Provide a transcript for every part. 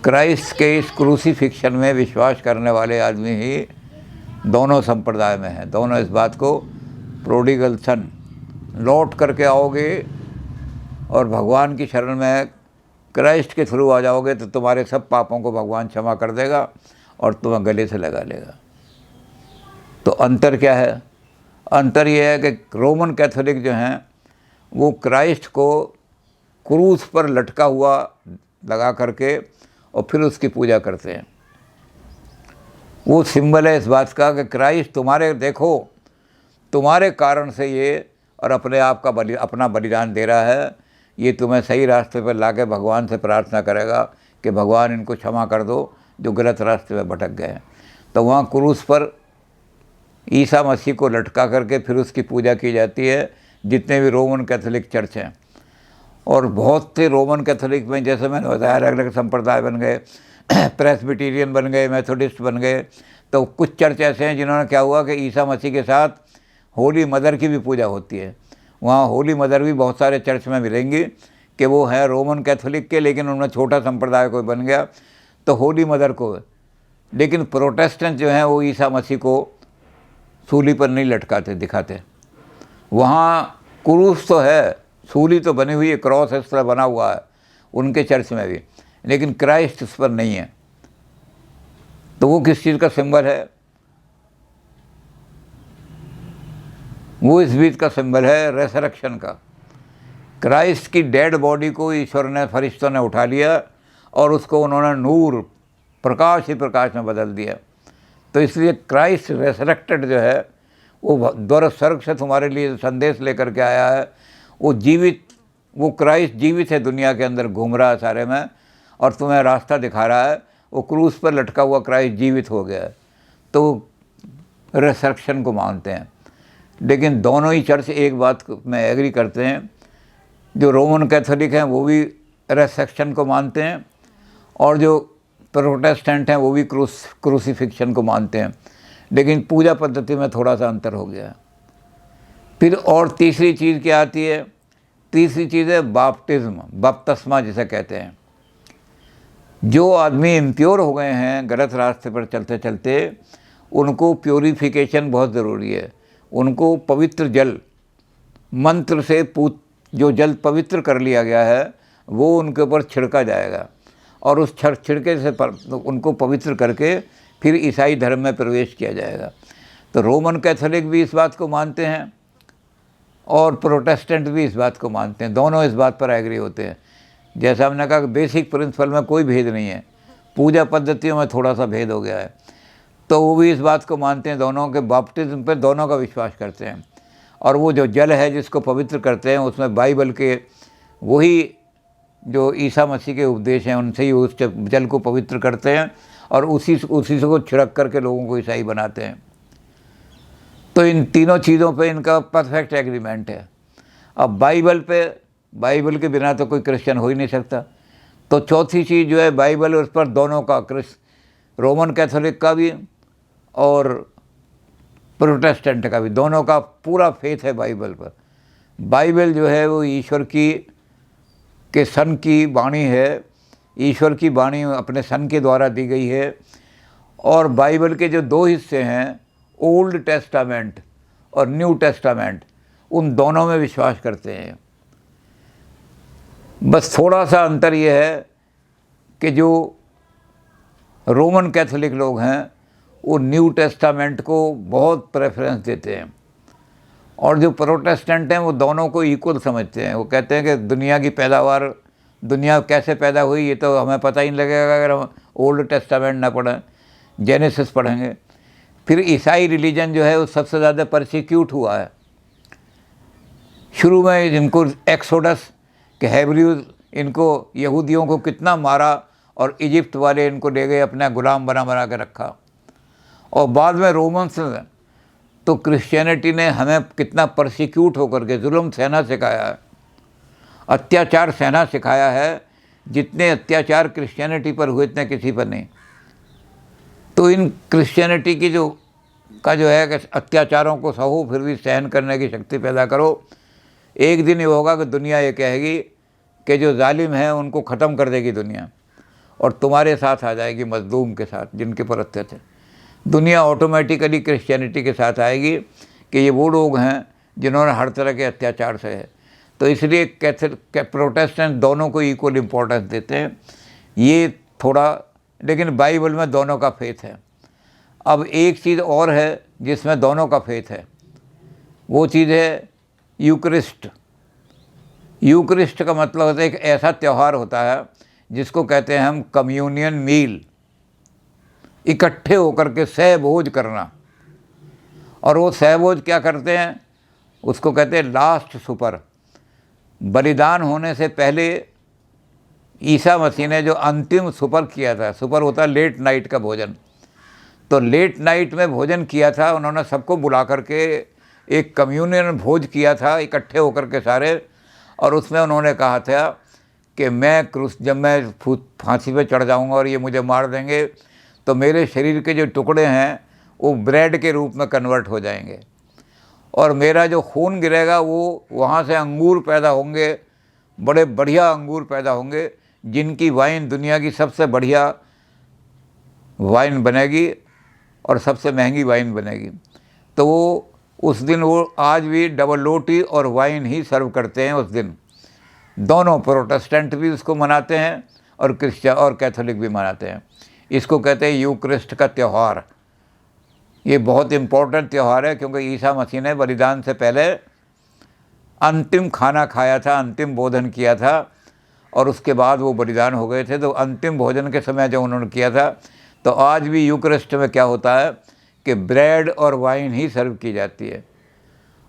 Christ के इस क्रूसीफिक्शन में विश्वास करने वाले आदमी ही दोनों संप्रदाय में हैं। दोनों इस बात को, प्रोडिगल सन, लौट करके आओगे और भगवान की शरण में क्राइस्ट के थ्रू आ जाओगे तो तुम्हारे सब पापों को भगवान क्षमा कर देगा और तुम्हें गले से लगा लेगा। तो अंतर क्या है? अंतर यह है कि रोमन कैथोलिक जो हैं वो क्राइस्ट को क्रूस पर लटका हुआ लगा करके और फिर उसकी पूजा करते हैं। वो सिंबल है इस बात का कि क्राइस्ट तुम्हारे, देखो तुम्हारे कारण से ये और अपने आप का अपना बलिदान दे रहा है, ये तुम्हें सही रास्ते पर लाके भगवान से प्रार्थना करेगा कि भगवान इनको क्षमा कर दो जो गलत रास्ते में भटक गए हैं। तो वहाँ क्रूस पर ईसा मसीह को लटका करके फिर उसकी पूजा की जाती है, जितने भी रोमन कैथोलिक चर्च हैं। और बहुत से रोमन कैथोलिक में, जैसे मैंने बताया, अलग अलग संप्रदाय बन गए, प्रेस्बिटेरियन बन गए, मेथोडिस्ट बन गए। तो कुछ चर्च ऐसे हैं जिन्होंने क्या हुआ कि ईसा मसीह के साथ होली मदर की भी पूजा होती है। वहाँ होली मदर भी बहुत सारे चर्च में मिलेंगी कि वो है रोमन कैथोलिक के, लेकिन उनमें छोटा संप्रदाय कोई बन गया तो होली मदर को। लेकिन प्रोटेस्टेंट जो हैं वो ईसा मसीह को सूली पर नहीं लटकाते, दिखाते। वहाँ क्रूस तो है, सूली तो बनी हुई है, क्रॉस इस तरह बना हुआ है उनके चर्च में भी, लेकिन क्राइस्ट उस पर नहीं है। तो वो किस चीज़ का सिंबल है? वो इस बीच का सिंबल है रेसरेक्शन का। क्राइस्ट की डेड बॉडी को ईश्वर ने, फरिश्तों ने उठा लिया और उसको उन्होंने नूर, प्रकाश ही प्रकाश में बदल दिया। तो इसलिए क्राइस्ट रेसरेक्टेड जो है वो द्वारा स्वर्ग से तुम्हारे लिए संदेश लेकर के आया है। वो जीवित, वो क्राइस्ट जीवित है, दुनिया के अंदर घूम रहा है सारे में और तुम्हें रास्ता दिखा रहा है। वो क्रूस पर लटका हुआ क्राइस्ट जीवित हो गया है, तो रेसरेक्शन को मानते हैं। लेकिन दोनों ही चर्च एक बात में एग्री करते हैं, जो रोमन कैथोलिक हैं वो भी रेसरेक्शन को मानते हैं और जो प्रोटेस्टेंट हैं वो भी क्रूसीफिक्शन को मानते हैं, लेकिन पूजा पद्धति में थोड़ा सा अंतर हो गया है। फिर और तीसरी चीज़ क्या आती है? तीसरी चीज़ है बाप्टिज्म, बपतिस्मा जिसे कहते हैं। जो आदमी इम्प्योर हो गए हैं गलत रास्ते पर चलते चलते, उनको प्योरीफिकेशन बहुत ज़रूरी है। उनको पवित्र जल, मंत्र से जो जल पवित्र कर लिया गया है वो उनके ऊपर छिड़का जाएगा और उस छिड़के से उनको पवित्र करके फिर ईसाई धर्म में प्रवेश किया जाएगा। तो रोमन कैथोलिक भी इस बात को मानते हैं और प्रोटेस्टेंट भी इस बात को मानते हैं। दोनों इस बात पर एग्री होते हैं। जैसा हमने कहा कि बेसिक प्रिंसिपल में कोई भेद नहीं है, पूजा पद्धतियों में थोड़ा सा भेद हो गया है। तो वो भी इस बात को मानते हैं, दोनों के बपतिस्म पे दोनों का विश्वास करते हैं। और वो जो जल है जिसको पवित्र करते हैं उसमें बाइबल के वही जो ईसा मसीह के उपदेश हैं उनसे ही उस जल को पवित्र करते हैं और उसी से को छिड़क करके लोगों को ईसाई बनाते हैं। तो इन तीनों चीज़ों पे इनका परफेक्ट एग्रीमेंट है। अब बाइबल के बिना तो कोई क्रिश्चियन हो ही नहीं सकता। तो चौथी चीज़ जो है बाइबल, उस पर दोनों का, रोमन कैथोलिक का भी और प्रोटेस्टेंट का भी, दोनों का पूरा फेथ है बाइबल पर। बाइबल जो है वो ईश्वर के सन की वाणी है, ईश्वर की वाणी अपने सन के द्वारा दी गई है। और बाइबल के जो दो हिस्से हैं, ओल्ड टेस्टामेंट और न्यू टेस्टामेंट, उन दोनों में विश्वास करते हैं। बस थोड़ा सा अंतर ये है कि जो रोमन कैथोलिक लोग हैं वो न्यू टेस्टामेंट को बहुत प्रेफरेंस देते हैं और जो प्रोटेस्टेंट हैं वो दोनों को इक्वल समझते हैं। वो कहते हैं कि दुनिया की पैदावार, दुनिया कैसे पैदा हुई ये तो हमें पता ही नहीं लगेगा अगर हम ओल्ड टेस्टामेंट ना पढ़ें, जेनेसिस पढ़ेंगे। फिर ईसाई रिलीजन जो है वो सबसे ज़्यादा परसिक्यूट हुआ है। शुरू में इनको एक्सोडस के हेब्रियूज, इनको यहूदियों को कितना मारा और इजिप्ट वाले इनको ले गए, अपना गुलाम बना के रखा। और बाद में रोमन्स, तो क्रिश्चियनिटी ने हमें कितना परसिक्यूट होकर के जुल्म सहना सिखाया है, अत्याचार सहना सिखाया है। जितने अत्याचार क्रिश्चियनिटी पर हुए इतने किसी पर नहीं। तो इन क्रिश्चियनिटी की जो है कि अत्याचारों को सहो फिर भी सहन करने की शक्ति पैदा करो। एक दिन ये होगा कि दुनिया ये कहेगी कि जो जालिम हैं उनको ख़त्म कर देगी दुनिया, और तुम्हारे साथ आ जाएगी मजलूम के साथ जिनके पर अत्याचार। दुनिया ऑटोमेटिकली क्रिश्चियनिटी के साथ आएगी कि ये वो लोग हैं जिन्होंने हर तरह के अत्याचार से है। तो इसलिए कैथोलिक प्रोटेस्टेंट दोनों को इक्वल इम्पोर्टेंस देते हैं। ये थोड़ा, लेकिन बाइबल में दोनों का फेथ है। अब एक चीज़ और है जिसमें दोनों का फेथ है, वो चीज़ है यूक्रिस्ट। यूक्रिस्ट का मतलब होता है एक ऐसा त्यौहार होता है जिसको कहते हैं हम कम्युनियन मील, इकट्ठे होकर के सहभोज करना। और वो सहभोज क्या करते हैं, उसको कहते हैं लास्ट सुपर। बलिदान होने से पहले ईसा मसीह ने जो अंतिम सुपर किया था, सुपर होता है लेट नाइट का भोजन, तो लेट नाइट में भोजन किया था उन्होंने, सबको बुला करके एक कम्युनियन भोज किया था इकट्ठे होकर के सारे। और उसमें उन्होंने कहा था कि जब मैं फांसी पे चढ़ जाऊंगा और ये मुझे मार देंगे तो मेरे शरीर के जो टुकड़े हैं वो ब्रेड के रूप में कन्वर्ट हो जाएंगे, और मेरा जो खून गिरेगा वो वहाँ से अंगूर पैदा होंगे, बड़े बढ़िया अंगूर पैदा होंगे जिनकी वाइन दुनिया की सबसे बढ़िया वाइन बनेगी और सबसे महंगी वाइन बनेगी। तो वो उस दिन, वो आज भी डबल रोटी और वाइन ही सर्व करते हैं उस दिन। दोनों प्रोटेस्टेंट भी उसको मनाते हैं और क्रिश्चियन और कैथोलिक भी मनाते हैं। इसको कहते हैं यूक्रिस्ट का त्यौहार। ये बहुत इम्पोर्टेंट त्यौहार है क्योंकि ईसा मसीह ने बलिदान से पहले अंतिम खाना खाया था, अंतिम भोजन किया था, और उसके बाद वो बलिदान हो गए थे। तो अंतिम भोजन के समय जब उन्होंने किया था, तो आज भी यूक्रिस्ट में क्या होता है कि ब्रेड और वाइन ही सर्व की जाती है,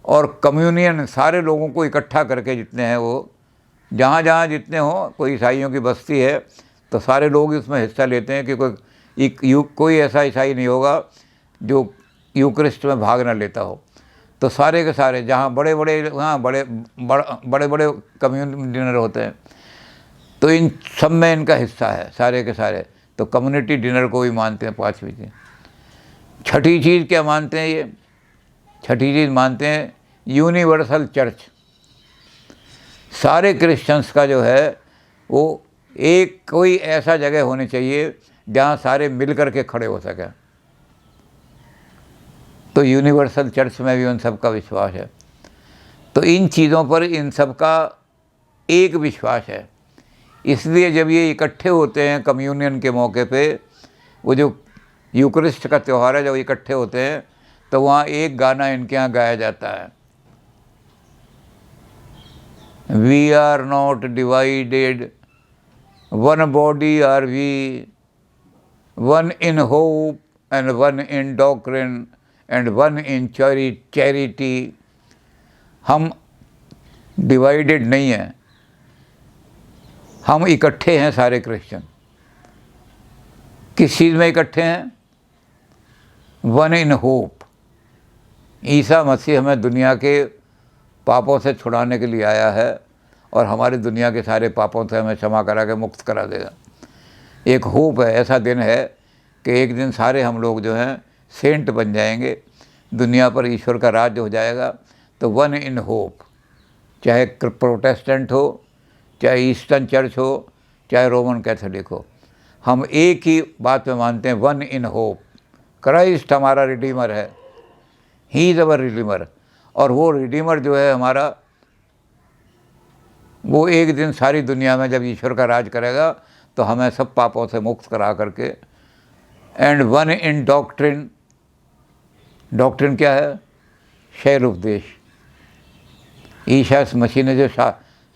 और कम्युनियन सारे लोगों को इकट्ठा करके, जितने हैं वो जहाँ जहाँ जितने हों, कोई ईसाइयों की बस्ती है तो सारे लोग इसमें हिस्सा लेते हैं कि कोई ऐसा ईसाई नहीं होगा जो यूक्रिस्ट में भाग न लेता हो। तो सारे के सारे जहाँ बड़े बड़े कम्युनिटी डिनर होते हैं तो इन सब में इनका हिस्सा है सारे के सारे। तो कम्युनिटी डिनर को भी मानते हैं पाँचवीं चीज़। छठी चीज़ क्या मानते हैं ये? छठी चीज़ मानते हैं यूनिवर्सल चर्च। सारे क्रिश्चियंस का जो है वो एक कोई ऐसा जगह होनी चाहिए जहाँ सारे मिल कर के खड़े हो सकें। तो यूनिवर्सल चर्च में भी उन सब का विश्वास है। तो इन चीज़ों पर इन सब का एक विश्वास है। इसलिए जब ये इकट्ठे होते हैं कम्युनियन के मौके पे, वो जो यूक्रिस्ट का त्यौहार है, जब इकट्ठे होते हैं तो वहाँ एक गाना इनके यहाँ गाया जाता है, we are not divided, one body are we, one in hope and one in doctrine and one in charity. हम डिवाइडेड नहीं हैं, हम इकट्ठे हैं सारे क्रिश्चियन। किस चीज़ में इकट्ठे हैं? One in hope. Isa Masih हमें दुनिया के पापों से छुड़ाने के लिए आया है और हमारी दुनिया के सारे पापों से हमें क्षमा करा के मुक्त करा देगा। एक होप है, ऐसा दिन है कि एक दिन सारे हम लोग जो हैं सेंट बन जाएंगे, दुनिया पर ईश्वर का राज्य हो जाएगा। तो वन इन होप, चाहे प्रोटेस्टेंट हो, चाहे ईस्टर्न चर्च हो, चाहे रोमन कैथोलिक हो, हम एक ही बात में मानते हैं, वन इन होप। क्राइस्ट हमारा रिडीमर है, ही इज़ अवर रिडीमर। और वो रिडीमर जो है हमारा, वो एक दिन सारी दुनिया में जब ईश्वर का राज करेगा तो हमें सब पापों से मुक्त करा करके। And one in doctrine. Doctrine क्या है? शैल उपदेश। ईसा मसीह ने जो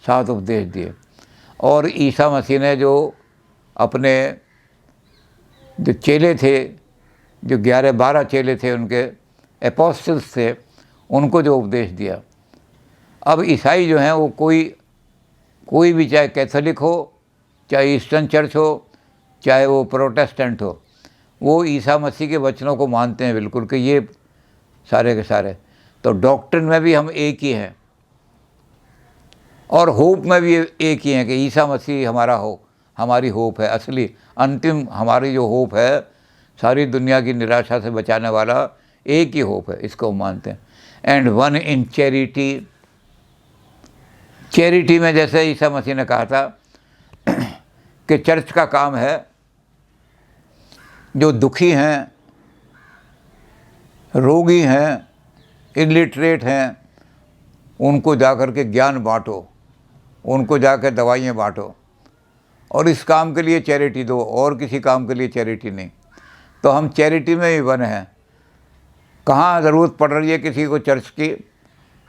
7 उपदेश दिए, और ईसा मसीह ने जो अपने जो चेले थे, जो 11-12 चेले थे, उनके एपोस्टल्स थे, उनको जो उपदेश दिया। अब ईसाई जो हैं वो कोई भी, चाहे कैथोलिक हो, चाहे ईस्टर्न चर्च हो, चाहे वो प्रोटेस्टेंट हो, वो ईसा मसीह के वचनों को मानते हैं बिल्कुल कि ये सारे के सारे। तो डॉक्ट्रिन में भी हम एक ही हैं और होप में भी एक ही हैं कि ईसा मसीह हमारी होप है, असली अंतिम हमारी जो होप है, सारी दुनिया की निराशा से बचाने वाला एक ही होप है, इसको हम मानते हैं। And one in charity. Charity में जैसे ईसा मसीह ने कहा था कि चर्च का काम है जो दुखी हैं, रोगी हैं, इलिटरेट हैं, उनको जाकर के ज्ञान बांटो, उनको जाकर दवाइयाँ बांटो, और इस काम के लिए चैरिटी दो, और किसी काम के लिए चैरिटी नहीं। तो हम चैरिटी में ही बने हैं। कहाँ ज़रूरत पड़ रही है किसी को चर्च की,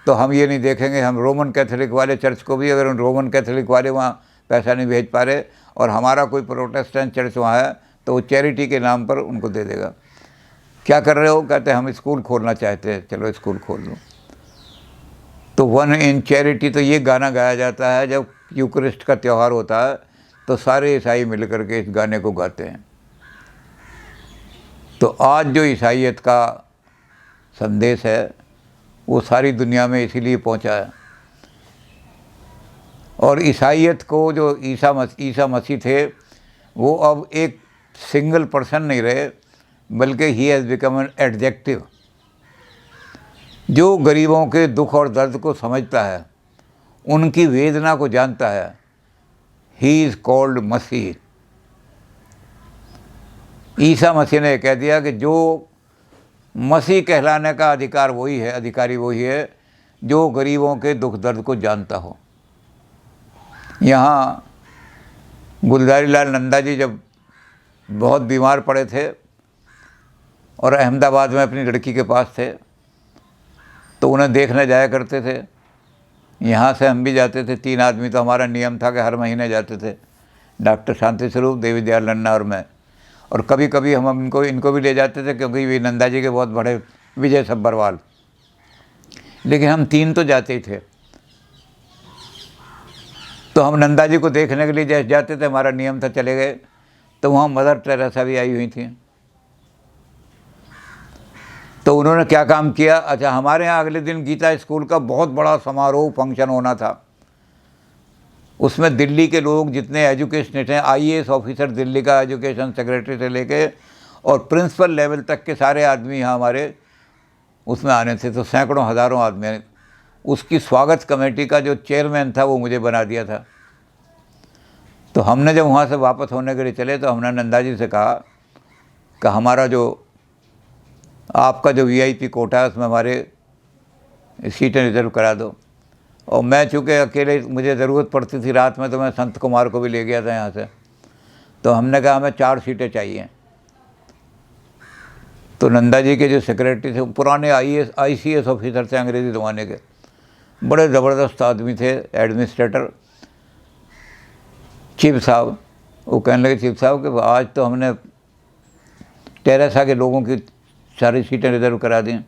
तो हम ये नहीं देखेंगे। हम रोमन कैथोलिक वाले चर्च को भी, अगर उन रोमन कैथोलिक वाले वहाँ पैसा नहीं भेज पा रहे और हमारा कोई प्रोटेस्टेंट चर्च वहाँ है, तो वो चैरिटी के नाम पर उनको दे देगा। क्या कर रहे हो? कहते हैं हम स्कूल खोलना चाहते हैं। चलो स्कूल खोल लो। तो वन इन चैरिटी, तो ये गाना गाया जाता है जब यूकरिस्ट का त्यौहार होता है, तो सारे ईसाई मिल करके इस गाने को गाते हैं। तो आज जो ईसाईयत का संदेश है वो सारी दुनिया में इसीलिए पहुंचा है। और ईसाईयत को जो ईसा मसीह थे, वो अब एक सिंगल पर्सन नहीं रहे, बल्कि he has become an adjective. जो गरीबों के दुख और दर्द को समझता है, उनकी वेदना को जानता है, ही इज़ कॉल्ड मसीह। ईसा मसीह ने कह दिया कि जो मसीह कहलाने का अधिकारी वही है जो गरीबों के दुख दर्द को जानता हो। यहाँ गुलजारी लाल नंदा जी जब बहुत बीमार पड़े थे और अहमदाबाद में अपनी लड़की के पास थे, तो उन्हें देखने जाया करते थे। यहाँ से हम भी जाते थे, 3 आदमी, तो हमारा नियम था कि हर महीने जाते थे, डॉक्टर शांति स्वरूप, देवी दयाल नन्ना और मैं। और कभी कभी हम इनको भी ले जाते थे, क्योंकि वे नंदा जी के बहुत बड़े, विजय सब्बरवाल। लेकिन हम 3 तो जाते ही थे। तो हम नंदा जी को देखने के लिए जैसे जाते थे, हमारा नियम था, चले गए तो वहाँ मदर टेरेसा भी आई हुई थी। तो उन्होंने क्या काम किया, अच्छा, हमारे यहाँ अगले दिन गीता स्कूल का बहुत बड़ा समारोह फंक्शन होना था। उसमें दिल्ली के लोग जितने एजुकेशनिस्ट हैं, IAS ऑफिसर, दिल्ली का एजुकेशन सेक्रेटरी से लेके और प्रिंसिपल लेवल तक के सारे आदमी यहाँ हमारे उसमें आने थे। तो सैकड़ों हज़ारों आदमी। उसकी स्वागत कमेटी का जो चेयरमैन था वो मुझे बना दिया था। तो हमने जब वहाँ से वापस होने के लिए चले, तो हमने नंदा जी से कहा कि हमारा जो आपका जो VIP कोटा है उसमें हमारे सीटें रिजर्व करा दो। और मैं चूँकि अकेले, मुझे ज़रूरत पड़ती थी रात में, तो मैं संत कुमार को भी ले गया था यहाँ से। तो हमने कहा हमें 4 सीटें चाहिए। तो नंदा जी के जो सेक्रेटरी थे, पुराने ICS ऑफिसर थे अंग्रेज़ी ज़माने के, बड़े ज़बरदस्त आदमी थे, एडमिनिस्ट्रेटर, चीफ साहब। वो कहने लगे, चीफ साहब कि आज तो हमने टेरेसा के लोगों की सारी सीटें रिज़र्व करा दी,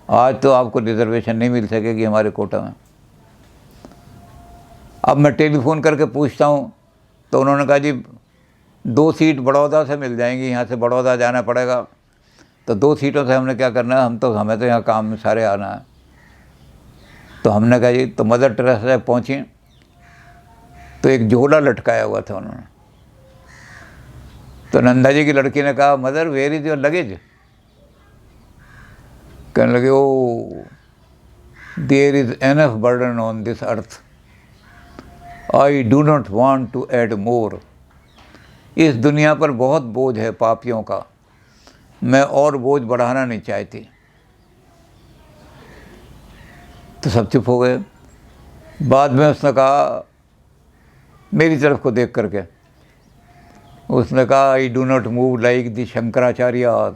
आज तो आपको रिजर्वेशन नहीं मिल सकेगी हमारे कोटा में। अब मैं टेलीफोन करके पूछता हूँ, तो उन्होंने कहा जी 2 सीट बड़ौदा से मिल जाएंगी, यहाँ से बड़ौदा जाना पड़ेगा। तो 2 सीटों से हमने क्या करना है, हमें तो यहाँ काम में सारे आना है। तो हमने कहा जी, तो मदर टेरेसा पहुँची, तो एक झोला लटकाया हुआ था उन्होंने। तो नंदा जी की लड़की ने कहा, mother where is your luggage? कहने लगे, oh there is enough burden on this earth, I do not want to add more. इस दुनिया पर बहुत बोझ है पापियों का, मैं और बोझ बढ़ाना नहीं चाहती। तो सब चुप हो गए। बाद में उसने कहा, मेरी तरफ को देख करके उसने कहा, आई do not move like the Shankaracharya,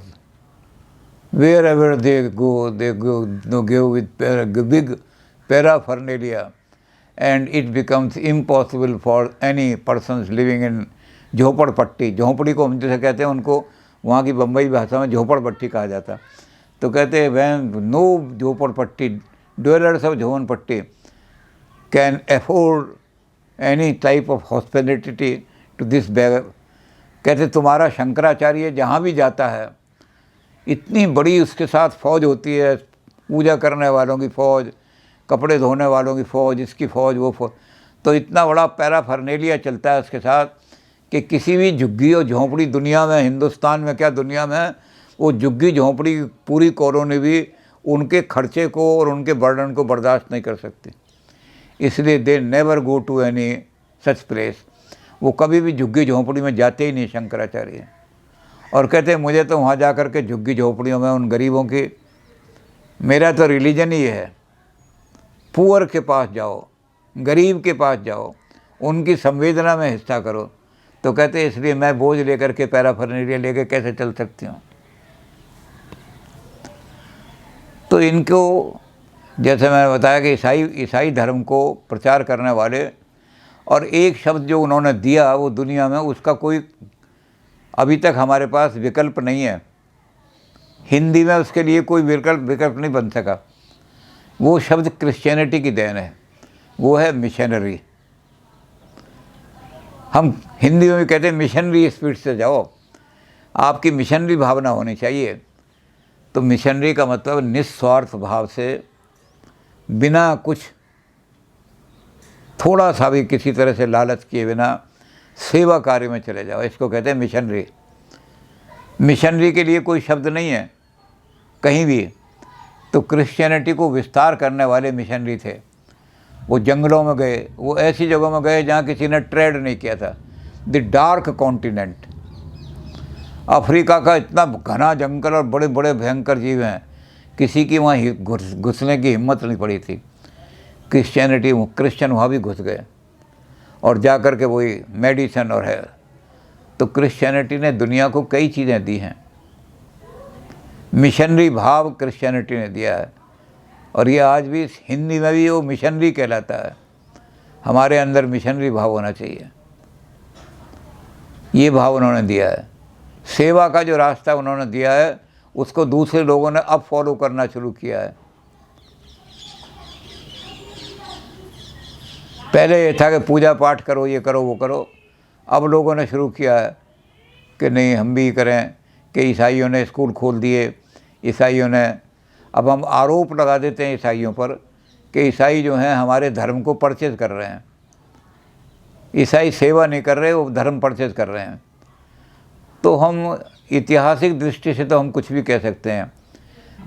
wherever they go with big paraphernalia, and it becomes impossible for any persons living in झोपड़पट्टी। झोंपड़ी को हम जैसे कहते हैं, उनको वहाँ की बम्बई भाषा में झोपड़पट्टी कहा जाता। तो कहते हैं, when no jhopadpatti dwellers of jhopadpatti can afford any type of hospitality to this beggar। कहते तुम्हारा शंकराचार्य जहाँ भी जाता है, इतनी बड़ी उसके साथ फ़ौज होती है, पूजा करने वालों की फ़ौज, कपड़े धोने वालों की फ़ौज, इसकी फ़ौज, वो फ़ौज, तो इतना बड़ा पैराफर्नेलिया चलता है उसके साथ कि किसी भी झुग्गी और झोंपड़ी दुनिया में, हिंदुस्तान में क्या दुनिया में, वो झुग्गी झोंपड़ी पूरी कॉलोनी भी उनके खर्चे को और उनके बर्डन को बर्दाश्त नहीं कर सकती। इसलिए they never go to any such place. वो कभी भी झुग्गी झोंपड़ी में जाते ही नहीं शंकराचार्य, और कहते मुझे तो वहाँ जा कर के झुग्गी झोंपड़ियों में उन गरीबों की, मेरा तो रिलीजन ही है, पुअर के पास जाओ, गरीब के पास जाओ, उनकी संवेदना में हिस्सा करो। तो कहते इसलिए मैं बोझ लेकर के पैराफर्नेरिया लेकर कैसे चल सकती हूँ। तो इनको, जैसे मैंने बताया कि ईसाई धर्म को प्रचार करने वाले, और एक शब्द जो उन्होंने दिया वो दुनिया में उसका कोई अभी तक हमारे पास विकल्प नहीं है, हिंदी में उसके लिए कोई विकल्प नहीं बन सका। वो शब्द क्रिश्चियनिटी की देन है, वो है मिशनरी। हम हिंदी में भी कहते हैं मिशनरी स्पिरिट से जाओ, आपकी मिशनरी भावना होनी चाहिए। तो मिशनरी का मतलब निस्वार्थ भाव से, बिना कुछ थोड़ा सा भी किसी तरह से लालच किए बिना सेवा कार्य में चले जाओ, इसको कहते हैं मिशनरी। मिशनरी के लिए कोई शब्द नहीं है कहीं भी। तो क्रिश्चियनिटी को विस्तार करने वाले मिशनरी थे। वो जंगलों में गए, वो ऐसी जगहों में गए जहाँ किसी ने ट्रेड नहीं किया था। द डार्क कॉन्टिनेंट, अफ्रीका का इतना घना जंगल और बड़े बड़े भयंकर जीव हैं, किसी की वहाँ घुसने की हिम्मत नहीं पड़ी थी। क्रिश्चियन वहाँ भी घुस गए और जा कर के वही मेडिसिन और है। तो क्रिश्चियनिटी ने दुनिया को कई चीज़ें दी हैं, मिशनरी भाव क्रिश्चियनिटी ने दिया है, और ये आज भी हिंदी में भी वो मिशनरी कहलाता है। हमारे अंदर मिशनरी भाव होना चाहिए, ये भाव उन्होंने दिया है। सेवा का जो रास्ता उन्होंने दिया है उसको दूसरे लोगों ने अब फॉलो करना शुरू किया है। पहले ये था कि पूजा पाठ करो, ये करो, वो करो। अब लोगों ने शुरू किया है कि नहीं हम भी करें, कि ईसाइयों ने स्कूल खोल दिए, ईसाइयों ने, अब हम आरोप लगा देते हैं ईसाइयों पर कि ईसाई जो हैं हमारे धर्म को परचेज कर रहे हैं। ईसाई सेवा नहीं कर रहे, वो धर्म परचेज कर रहे हैं। तो हम ऐतिहासिक दृष्टि से तो हम कुछ भी कह सकते हैं,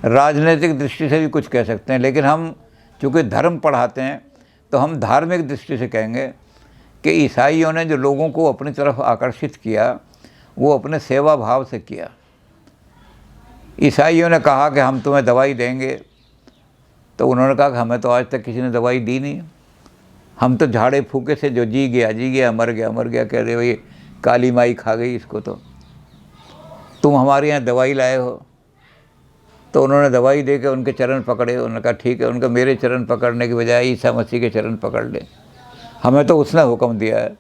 राजनीतिक दृष्टि से भी कुछ कह सकते हैं, लेकिन हम चूँकि धर्म पढ़ाते हैं तो हम धार्मिक दृष्टि से कहेंगे कि ईसाइयों ने जो लोगों को अपनी तरफ आकर्षित किया वो अपने सेवा भाव से किया। ईसाइयों ने कहा कि हम तुम्हें दवाई देंगे, तो उन्होंने कहा कि हमें तो आज तक किसी ने दवाई दी नहीं, हम तो झाड़े फूके से जो जी गया, मर गया, कह रहे भाई काली माई खा गई इसको, तो तुम हमारे यहाँ दवाई लाए हो। तो उन्होंने दवाई दे के उनके चरण पकड़े, उन्होंने कहा ठीक है, उनका मेरे चरण पकड़ने की बजाय ईसा मसीह के चरण पकड़ ले, हमें तो उसने हुक्म दिया है।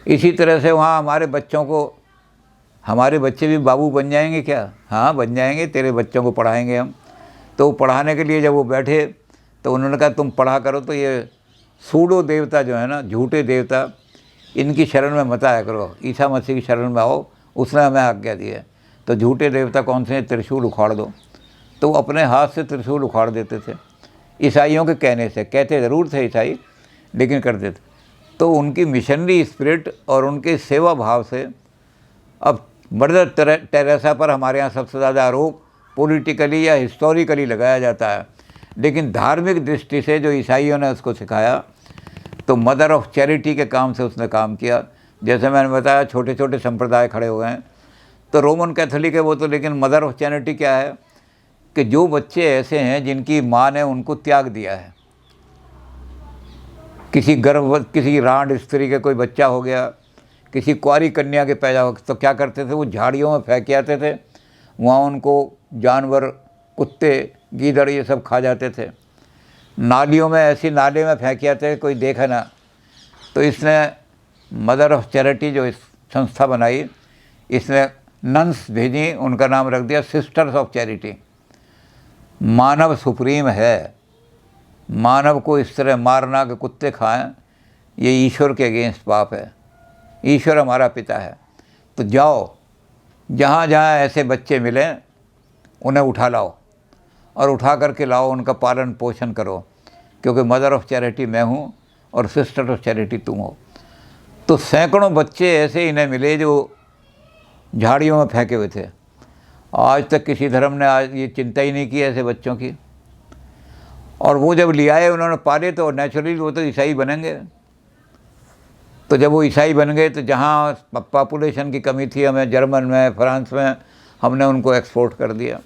इसी तरह से वहाँ हमारे बच्चों को, हमारे बच्चे भी बाबू बन जाएंगे क्या? हाँ बन जाएंगे, तेरे बच्चों को पढ़ाएंगे हम। तो पढ़ाने के लिए जब वो बैठे तो उन्होंने कहा तुम पढ़ा करो, तो ये सूडो देवता जो है ना, झूठे देवता, इनकी शरण में मत आया करो, ईसा मसीह की शरण में आओ, उसने हमें आज्ञा दी है। तो झूठे देवता कौन से? त्रिशूल उखाड़ दो। तो वो अपने हाथ से त्रिशूल उखाड़ देते थे, ईसाइयों के कहने से। कहते ज़रूर थे ईसाई, लेकिन कर देते। तो उनकी मिशनरी स्पिरिट और उनके सेवा भाव से, अब मदर टेरेसा पर हमारे यहाँ सबसे ज़्यादा आरोप पॉलिटिकली या हिस्टोरिकली लगाया जाता है, लेकिन धार्मिक दृष्टि से जो ईसाइयों ने उसको सिखाया, तो मदर ऑफ चैरिटी के काम से उसने काम किया। जैसे मैंने बताया छोटे छोटे संप्रदाय खड़े हुए हैं, तो रोमन कैथोलिक है वो तो, लेकिन मदर ऑफ चैरिटी क्या है कि जो बच्चे ऐसे हैं जिनकी माँ ने उनको त्याग दिया है, किसी रांड स्त्री के कोई बच्चा हो गया, किसी कुंवारी कन्या के पैदा हो, तो क्या करते थे वो झाड़ियों में फेंक आते थे, वहाँ उनको जानवर, कुत्ते, गीदड़ ये सब खा जाते थे। नालियों में, ऐसी नाले में फेंक आते, कोई देखे ना। तो इसने मदर ऑफ चैरिटी जो इस संस्था बनाई, इसने नन्स भेजी, उनका नाम रख दिया sisters of charity. Manav supreme है, मानव को इस तरह मारना कि कुत्ते खाएं, ये ईश्वर के अगेंस्ट पाप है। ईश्वर हमारा पिता है। तो जाओ, जहाँ जहाँ ऐसे बच्चे मिलें उन्हें उठा लाओ, और उठा करके लाओ, उनका पालन पोषण करो, क्योंकि मदर ऑफ चैरिटी मैं हूँ और सिस्टर ऑफ चैरिटी तुम हो। तो सैकड़ों बच्चे ऐसे इन्हें मिले जो झाड़ियों में फेंके हुए थे। आज तक किसी धर्म ने आज ये चिंता ही नहीं की ऐसे बच्चों की। और वो जब ले आए, उन्होंने पाले, तो नेचुरली वो तो ईसाई बनेंगे। तो जब वो ईसाई बन गए तो जहाँ पॉपुलेशन की कमी थी, हमें जर्मन में, फ्रांस में, हमने उनको एक्सपोर्ट कर दिया।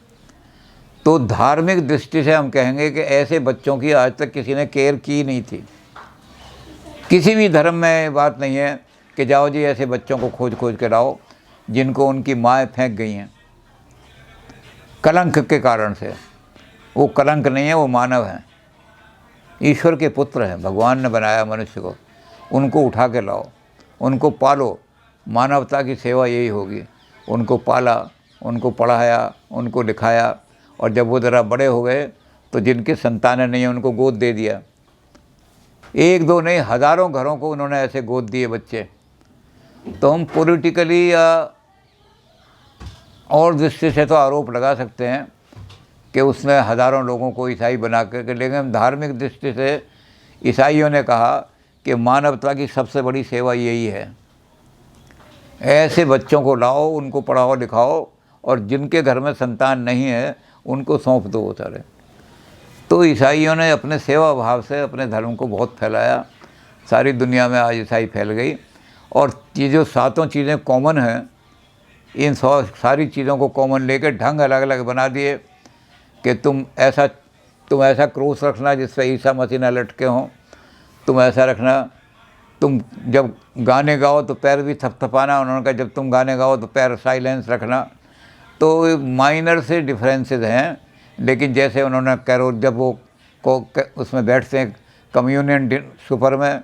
तो धार्मिक दृष्टि से हम कहेंगे कि ऐसे बच्चों की आज तक किसी ने केयर की नहीं थी। किसी भी धर्म में बात नहीं है कि जाओ जी ऐसे बच्चों को खोज खोज के लाओ जिनको उनकी माएँ फेंक गई हैं कलंक के कारण से। वो कलंक नहीं है, वो मानव हैं, ईश्वर के पुत्र हैं, भगवान ने बनाया मनुष्य को। उनको उठा के लाओ, उनको पालो। मानवता की सेवा यही होगी। उनको पाला, उनको पढ़ाया, उनको लिखाया, और जब वो ज़रा बड़े हो गए तो जिनकी संतानें नहीं हैं उनको गोद दे दिया। एक दो नहीं, हज़ारों घरों को उन्होंने ऐसे गोद दिए बच्चे। तो हम पॉलिटिकली या और दृष्टि से तो आरोप लगा सकते हैं कि उसने हज़ारों लोगों को ईसाई बना कर, लेकिन धार्मिक दृष्टि से ईसाइयों ने कहा कि मानवता की सबसे बड़ी सेवा यही है, ऐसे बच्चों को लाओ, उनको पढ़ाओ लिखाओ, और जिनके घर में संतान नहीं है उनको सौंप दो वो सारे। तो ईसाइयों ने अपने सेवा भाव से अपने धर्म को बहुत फैलाया। सारी दुनिया में आज ईसाई फैल गई, और ये जो सातों चीज़ें कॉमन हैं, इन सारी चीज़ों को कॉमन लेकर ढंग अलग अलग बना दिए कि तुम ऐसा क्रूस रखना जिससे ईसा मसीह न लटके हों, तुम ऐसा रखना, तुम जब गाने गाओ तो पैर भी थपथपाना। उन्होंने कहा जब तुम गाने गाओ तो पैर साइलेंस रखना। तो माइनर से डिफरेंसेस हैं, लेकिन जैसे उन्होंने कैरोल, जब वो उसमें बैठते हैं कम्युनियन सुपर में,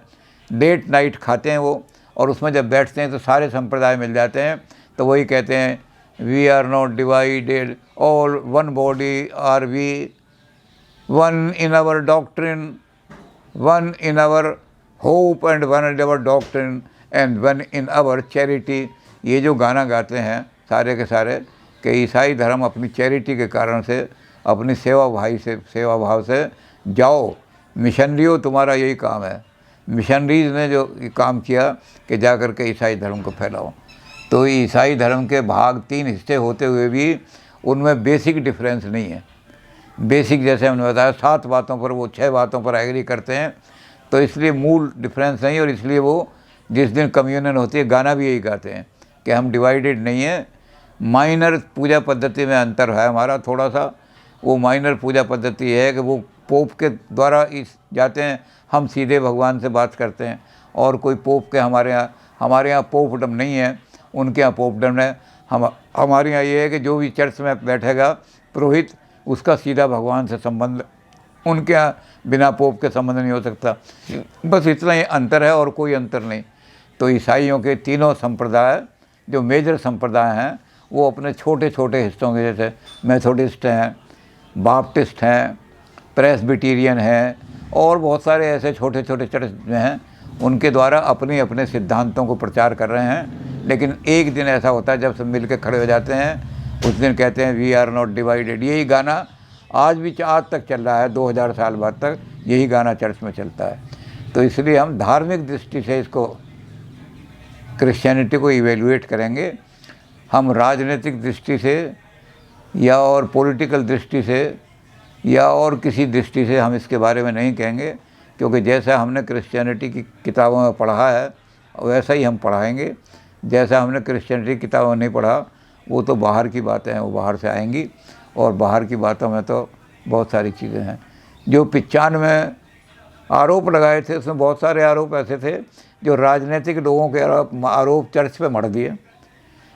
लेट नाइट खाते हैं वो, और उसमें जब बैठते हैं तो सारे संप्रदाय मिल जाते हैं। तो वही कहते हैं we are not divided, all one body are we, one in our doctrine, one in our hope and one in our doctrine and one in our charity. ये जो गाना गाते हैं सारे के सारे कि ईसाई धर्म अपनी चैरिटी के कारण से, अपनी सेवा भाव से जाओ, मिशनरियों तुम्हारा यही काम है। मिशनरीज ने जो काम किया कि जा कर के ईसाई धर्म को फैलाओ। तो ईसाई धर्म के भाग 3 हिस्से होते हुए भी उनमें बेसिक डिफरेंस नहीं है। बेसिक जैसे हमने बताया 7 बातों पर, वो 6 बातों पर एग्री करते हैं। तो इसलिए मूल डिफरेंस नहीं, और इसलिए वो जिस दिन कम्युनियन होती है गाना भी यही गाते हैं कि हम डिवाइडेड नहीं है। माइनर पूजा पद्धति में अंतर है हमारा थोड़ा सा। वो माइनर पूजा पद्धति है कि वो पोप के द्वारा जाते हैं, हम सीधे भगवान से बात करते हैं। और कोई पोप के हमारे यहाँ पोपडम नहीं है, उनके यहाँ पोपडम है। हमारे यहाँ ये है कि जो भी चर्च में बैठेगा पुरोहित, उसका सीधा भगवान से संबंध, उनके यहाँ बिना पोप के संबंध नहीं हो सकता। बस इतना ही अंतर है और कोई अंतर नहीं। तो ईसाइयों के तीनों संप्रदाय जो मेजर संप्रदाय हैं वो अपने छोटे छोटे हिस्सों के, जैसे मेथोडिस्ट हैं, बाप्टिस्ट हैं, प्रेस्बिटेरियन हैं, और बहुत सारे ऐसे छोटे छोटे चर्च हैं, उनके द्वारा अपने अपने सिद्धांतों को प्रचार कर रहे हैं। लेकिन एक दिन ऐसा होता है जब सब मिल के खड़े हो जाते हैं, उस दिन कहते हैं वी आर नॉट डिवाइडेड। यही गाना आज तक चल रहा है, 2000 साल बाद तक यही गाना चर्च में चलता है। तो इसलिए हम धार्मिक दृष्टि से इसको, क्रिश्चियनिटी को इवेल्युएट करेंगे। हम राजनीतिक दृष्टि से या और पॉलिटिकल दृष्टि से या और किसी दृष्टि से हम इसके बारे में नहीं कहेंगे, क्योंकि जैसा हमने क्रिश्चियनिटी की किताबों में पढ़ा है वैसा ही हम पढ़ाएंगे। जैसा हमने क्रिश्चियनिटी की किताबों में नहीं पढ़ा वो तो बाहर की बातें हैं, वो बाहर से आएंगी। और बाहर की बातों में तो बहुत सारी चीज़ें हैं। जो 95 आरोप लगाए थे उसमें बहुत सारे आरोप ऐसे थे जो राजनीतिक लोगों के आरोप चर्च पे मढ़ दिए।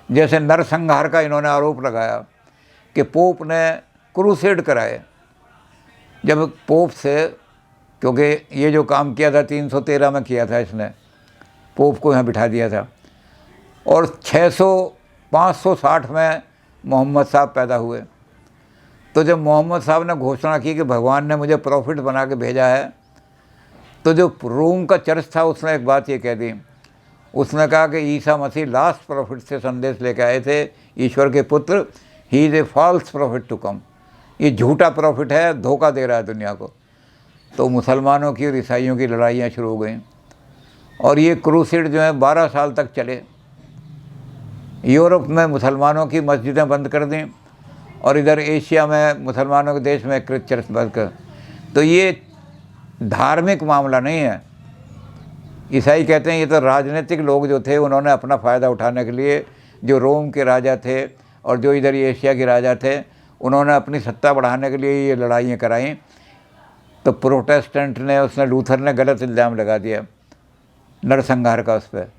जैसे नरसंहार का इन्होंने आरोप लगाया कि पोप ने क्रूसेड कराए। जब पोप से, क्योंकि ये जो काम किया था 313 में किया था, इसने पोप को यहाँ बिठा दिया था, और 560 में मोहम्मद साहब पैदा हुए। तो जब मोहम्मद साहब ने घोषणा की कि भगवान ने मुझे प्रॉफिट बना के भेजा है, तो जो रोम का चर्च था उसने एक बात ये कह दी, उसने कहा कि ईसा मसीह लास्ट प्रॉफिट से संदेश लेकर आए थे, ईश्वर के पुत्र, he is a false prophet to come. ये झूठा प्रॉफिट है, धोखा दे रहा है दुनिया को। तो मुसलमानों की और ईसाइयों की लड़ाइयाँ शुरू हो गई, और ये क्रूसेड जो है 12 साल तक चले। यूरोप में मुसलमानों की मस्जिदें बंद कर दी, और इधर एशिया में मुसलमानों के देश में चर्च बंद कर। तो ये धार्मिक मामला नहीं है, ईसाई कहते हैं ये तो राजनीतिक लोग जो थे उन्होंने अपना फ़ायदा उठाने के लिए, जो रोम के राजा थे और जो इधर एशिया के राजा थे, उन्होंने अपनी सत्ता बढ़ाने के लिए ये लड़ाइयाँ कराईं। तो प्रोटेस्टेंट ने, उसने लूथर ने गलत इल्ज़ाम लगा दिया नरसंहार का उस पर।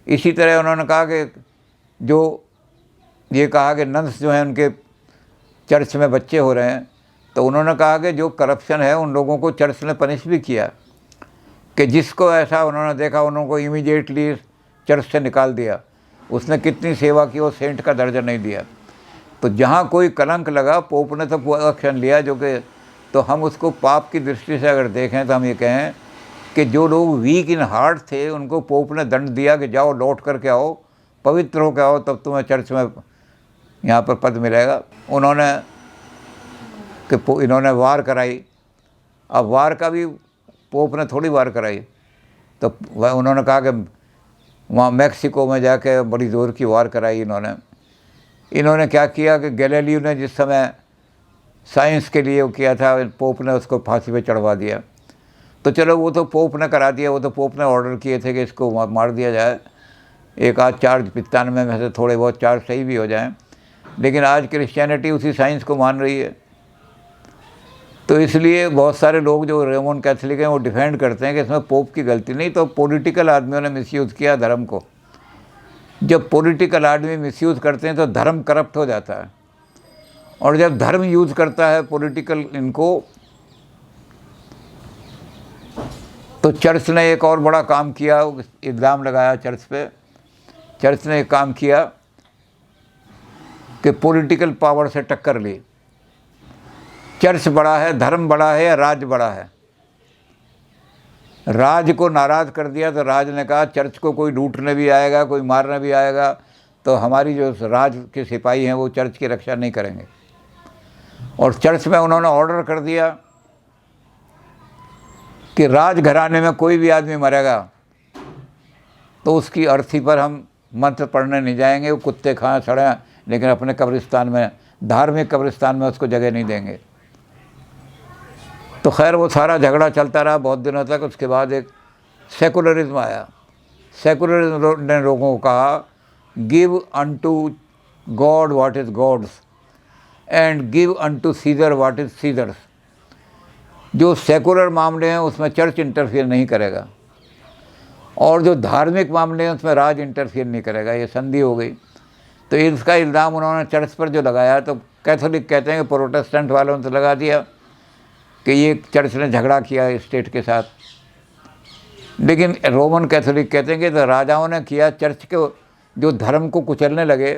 इसी तरह उन्होंने कहा कि जो ये कहा कि नन्स जो हैं उनके चर्च में बच्चे हो रहे हैं, तो उन्होंने कहा कि जो करप्शन है उन लोगों को चर्च ने पनिश भी किया, कि जिसको ऐसा उन्होंने देखा उनको इमीडिएटली चर्च से निकाल दिया। उसने कितनी सेवा की, वो सेंट का दर्जा नहीं दिया। तो जहाँ कोई कलंक लगा पोप ने तो पूरा एक्शन लिया, जो कि तो हम उसको पाप की दृष्टि से अगर देखें तो हम ये कहें कि जो लोग वीक इन हार्ट थे उनको पोप ने दंड दिया कि जाओ लौट करके आओ, पवित्र होकर आओ, तब तुम्हें चर्च में यहाँ पर पद मिलेगा। उन्होंने इन्होंने वार कराई। अब वार का भी पोप ने थोड़ी वार कराई, तो उन्होंने कहा कि वहाँ मैक्सिको में जाके बड़ी ज़ोर की वार कराई इन्होंने क्या किया कि गैलीलियो ने जिस समय साइंस के लिए वो किया था, पोप ने उसको फांसी पे चढ़वा दिया। तो चलो वो तो पोप ने करा दिया, वो तो पोप ने ऑर्डर किए थे कि इसको मार दिया जाए। एक आध चार्ज 95 में से थोड़े बहुत चार्ज सही भी हो जाएं, लेकिन आज क्रिश्चियनिटी उसी साइंस को मान रही है। तो इसलिए बहुत सारे लोग जो रोमन कैथोलिक हैं वो डिफेंड करते हैं कि इसमें पोप की गलती नहीं, तो पॉलिटिकल आदमियों ने मिसयूज़ किया धर्म को। जब पॉलिटिकल आदमी मिसयूज़ करते हैं तो धर्म करप्ट हो जाता है, और जब धर्म यूज़ करता है पॉलिटिकल इनको, तो चर्च ने एक और बड़ा काम किया, इल्ज़ाम लगाया चर्च पे। चर्च ने एक काम किया कि पॉलिटिकल पावर से टक्कर ली। चर्च बड़ा है, धर्म बड़ा है या राज बड़ा है? राज को नाराज़ कर दिया, तो राज ने कहा चर्च को कोई लूटने भी आएगा, कोई मारने भी आएगा, तो हमारी जो राज के सिपाही हैं वो चर्च की रक्षा नहीं करेंगे। और चर्च में उन्होंने ऑर्डर कर दिया कि राजघराने में कोई भी आदमी मरेगा तो उसकी अर्थी पर हम मंत्र पढ़ने नहीं जाएंगे, वो कुत्ते खाएं सड़ें, लेकिन अपने कब्रिस्तान में, धार्मिक कब्रिस्तान में उसको जगह नहीं देंगे। तो खैर वो सारा झगड़ा चलता रहा बहुत दिनों तक। उसके बाद एक सेकुलरिज्म आया। सेकुलरिज्म ने लोगों को कहा give unto God what is God's and give unto Caesar what is Caesar's. जो सेकुलर मामले हैं उसमें चर्च इंटरफियर नहीं करेगा, और जो धार्मिक मामले हैं उसमें राज इंटरफियर नहीं करेगा। ये संधि हो गई। तो इसका इल्ज़ाम उन्होंने चर्च पर जो लगाया, तो कैथोलिक कहते हैं कि प्रोटेस्टेंट वालों ने तो लगा दिया कि ये चर्च ने झगड़ा किया स्टेट के साथ, लेकिन रोमन कैथोलिक कहते हैं कि तो राजाओं ने किया। चर्च के जो धर्म को कुचलने लगे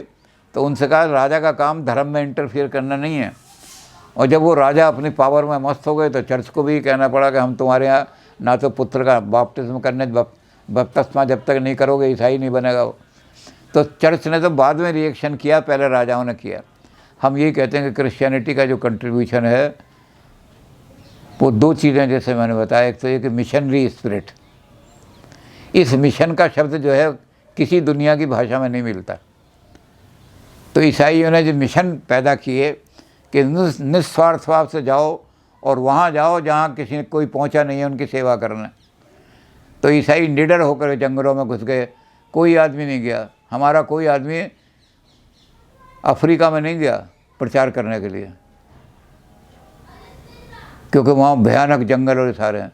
तो उनसे कहा राजा का काम धर्म में इंटरफियर करना नहीं है। और जब वो राजा अपनी पावर में मस्त हो गए तो चर्च को भी कहना पड़ा कि हम तुम्हारे यहाँ ना तो पुत्र का बपतिस्मा करने, बपतिस्मा जब तक नहीं करोगे ईसाई नहीं बनेगा वो। तो चर्च ने तो बाद में रिएक्शन किया, पहले राजाओं ने किया। हम ये कहते हैं कि क्रिश्चियनिटी का जो कंट्रीब्यूशन है वो दो चीज़ें जैसे मैंने बताया, एक तो ये कि मिशनरी स्पिरिट। इस मिशन का शब्द जो है किसी दुनिया की भाषा में नहीं मिलता। तो ईसाइयों ने जो मिशन पैदा किए कि निस्वार्थ भाव से जाओ और वहाँ जाओ जहाँ किसी कोई पहुँचा नहीं है उनकी सेवा करना। तो ईसाई निडर होकर जंगलों में घुस गए, कोई आदमी नहीं गया। हमारा कोई आदमी अफ्रीका में नहीं गया प्रचार करने के लिए, क्योंकि वहाँ भयानक जंगल और सारे हैं।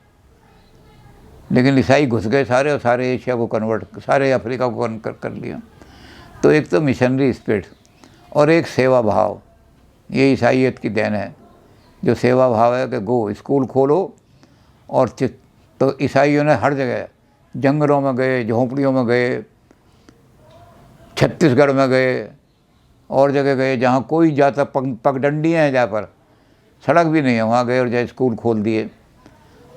लेकिन ईसाई घुस गए सारे, और सारे एशिया को कन्वर्ट, सारे अफ्रीका को कन्वर्ट कर लिया। तो एक तो मिशनरी स्पिरिट और एक सेवा भाव, ये ईसाईयत की देन है। जो सेवा भाव है कि गो स्कूल खोलो, और तो ईसाइयों ने हर जगह जंगलों में गए, झोंपड़ियों में गए, छत्तीसगढ़ में गए, और जगह गए जहाँ कोई जाता, पगडंडियाँ हैं जहाँ पर सड़क भी नहीं है, वहाँ गए और जहाँ स्कूल खोल दिए।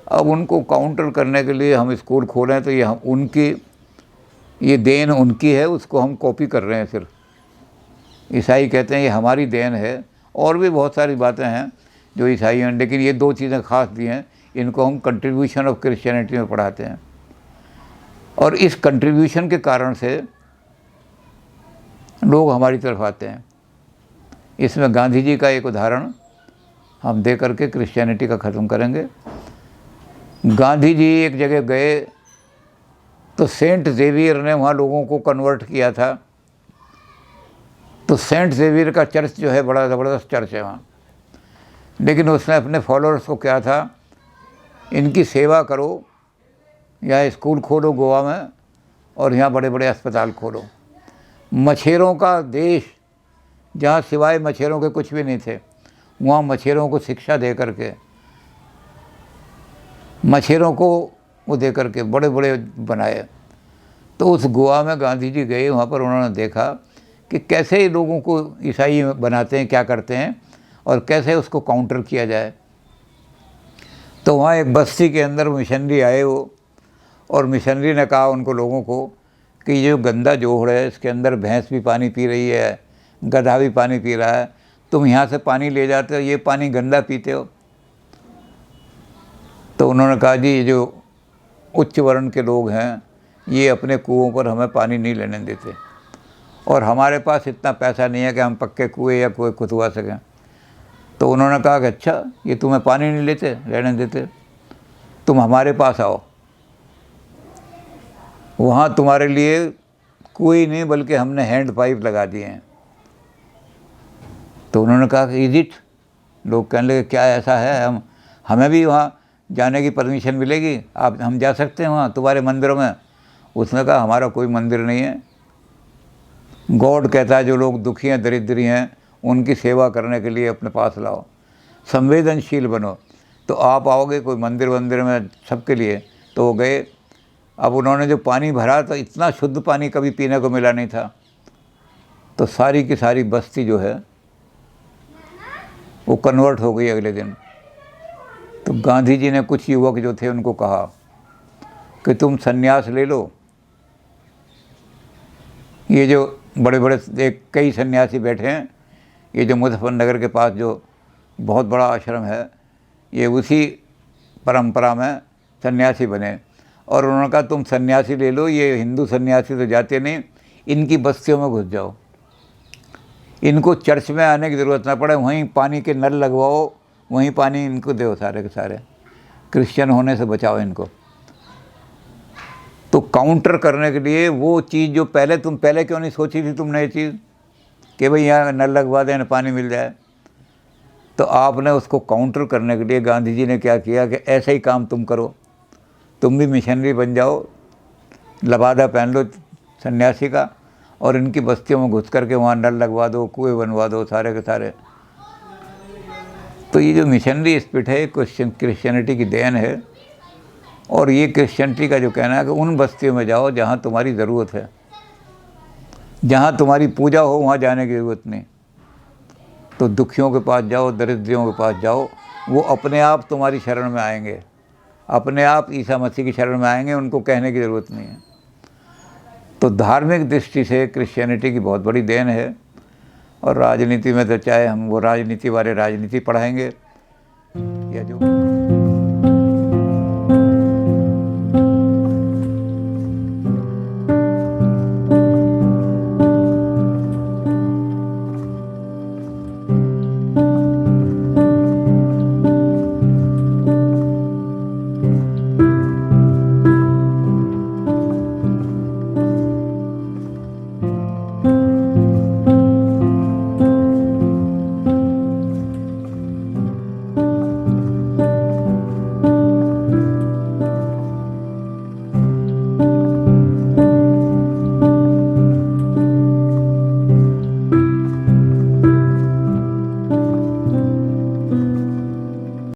अब उनको काउंटर करने के लिए हम स्कूल खोलें तो ये हम उनकी, ये देन उनकी है, उसको हम कॉपी कर रहे हैं सिर्फ। ईसाई कहते हैं ये हमारी देन है। और भी बहुत सारी बातें हैं जो ईसाई हैं, लेकिन ये दो चीज़ें खास दी हैं, इनको हम कंट्रीब्यूशन ऑफ क्रिश्चियनिटी में पढ़ाते हैं। और इस कंट्रीब्यूशन के कारण से लोग हमारी तरफ आते हैं। इसमें गांधी जी का एक उदाहरण हम दे करके क्रिश्चियनिटी का ख़त्म करेंगे। गांधी जी एक जगह गए तो सेंट जेवियर ने वहाँ लोगों को कन्वर्ट किया था। तो सेंट जेवियर का चर्च जो है बड़ा ज़बरदस्त चर्च है वहाँ। लेकिन उसने अपने फॉलोअर्स को क्या था, इनकी सेवा करो, यहाँ स्कूल खोलो गोवा में और यहाँ बड़े बड़े अस्पताल खोलो। मछेरों का देश, जहाँ सिवाय मछेरों के कुछ भी नहीं थे, वहाँ मछेरों को शिक्षा दे करके, मछेरों को वो दे करके बड़े बड़े बनाए। तो उस गोवा में गांधी जी गए, वहाँ पर उन्होंने देखा कि कैसे लोगों को ईसाई बनाते हैं, क्या करते हैं और कैसे उसको काउंटर किया जाए। तो वहाँ एक बस्ती के अंदर मिशनरी आए वो, और मिशनरी ने कहा उनको लोगों को कि ये जो गंदा जोहड़ है, इसके अंदर भैंस भी पानी पी रही है, गधा भी पानी पी रहा है, तुम यहाँ से पानी ले जाते हो, ये पानी गंदा पीते हो। तो उन्होंने कहा जी ये जो उच्च वर्ण के लोग हैं ये अपने कुओं पर हमें पानी नहीं लेने देते, और हमारे पास इतना पैसा नहीं है कि हम पक्के कुएँ या कुएँ खुदवा सकें। तो उन्होंने कहा कि अच्छा, ये तुम्हें पानी नहीं लेने देते, तुम हमारे पास आओ, वहाँ तुम्हारे लिए कुएं नहीं बल्कि हमने हैंड पाइप लगा दिए हैं। तो उन्होंने कहा कि इज इट? लोग कहने लगे क्या ऐसा है, हमें भी वहाँ जाने की परमिशन मिलेगी, हम जा सकते हैं वहाँ तुम्हारे मंदिरों में? उसने कहा हमारा कोई मंदिर नहीं है। गॉड कहता है जो लोग दुखी हैं, दरिद्री हैं, उनकी सेवा करने के लिए अपने पास लाओ, संवेदनशील बनो। तो आप आओगे कोई मंदिर में सबके लिए। तो वो गए। अब उन्होंने जो पानी भरा तो इतना शुद्ध पानी कभी पीने को मिला नहीं था। तो सारी की सारी बस्ती जो है वो कन्वर्ट हो गई अगले दिन। तो गांधी जी ने कुछ युवक जो थे उनको कहा कि तुम सन्यास ले लो। ये जो बड़े बड़े कई सन्यासी बैठे हैं, ये जो मुजफ्फरनगर के पास जो बहुत बड़ा आश्रम है, ये उसी परंपरा में सन्यासी बने। और उन्होंने कहा तुम सन्यासी ले लो, ये हिंदू सन्यासी तो जाते नहीं, इनकी बस्तियों में घुस जाओ, इनको चर्च में आने की ज़रूरत ना पड़े, वहीं पानी के नल लगवाओ, वहीं पानी इनको दो, सारे के सारे क्रिश्चियन होने से बचाओ इनको। तो काउंटर करने के लिए वो चीज़ जो पहले क्यों नहीं सोची थी तुमने ये चीज़ कि भाई यहाँ नल लगवा दें, पानी मिल जाए। तो आपने उसको काउंटर करने के लिए गांधी जी ने क्या किया कि ऐसा ही काम तुम करो, तुम भी मिशनरी बन जाओ, लबादा पहन लो सन्यासी का, और इनकी बस्तियों में घुस करके वहाँ नल लगवा दो, कुएं बनवा दो, सारे के सारे। तो ये जो मिशनरी स्पिरिट है क्रिश्चियनिटी की देन है। और ये क्रिश्चियनिटी का जो कहना है कि उन बस्तियों में जाओ जहाँ तुम्हारी ज़रूरत है, जहाँ तुम्हारी पूजा हो, वहाँ जाने की ज़रूरत नहीं। तो दुखियों के पास जाओ, दरिद्रियों के पास जाओ, वो अपने आप तुम्हारी शरण में आएंगे, अपने आप ईसा मसीह की शरण में आएंगे, उनको कहने की ज़रूरत नहीं है। तो धार्मिक दृष्टि से क्रिश्चियनिटी की बहुत बड़ी देन है। और राजनीति में तो चाहे हम वो राजनीति वाले राजनीति पढ़ाएंगे या जो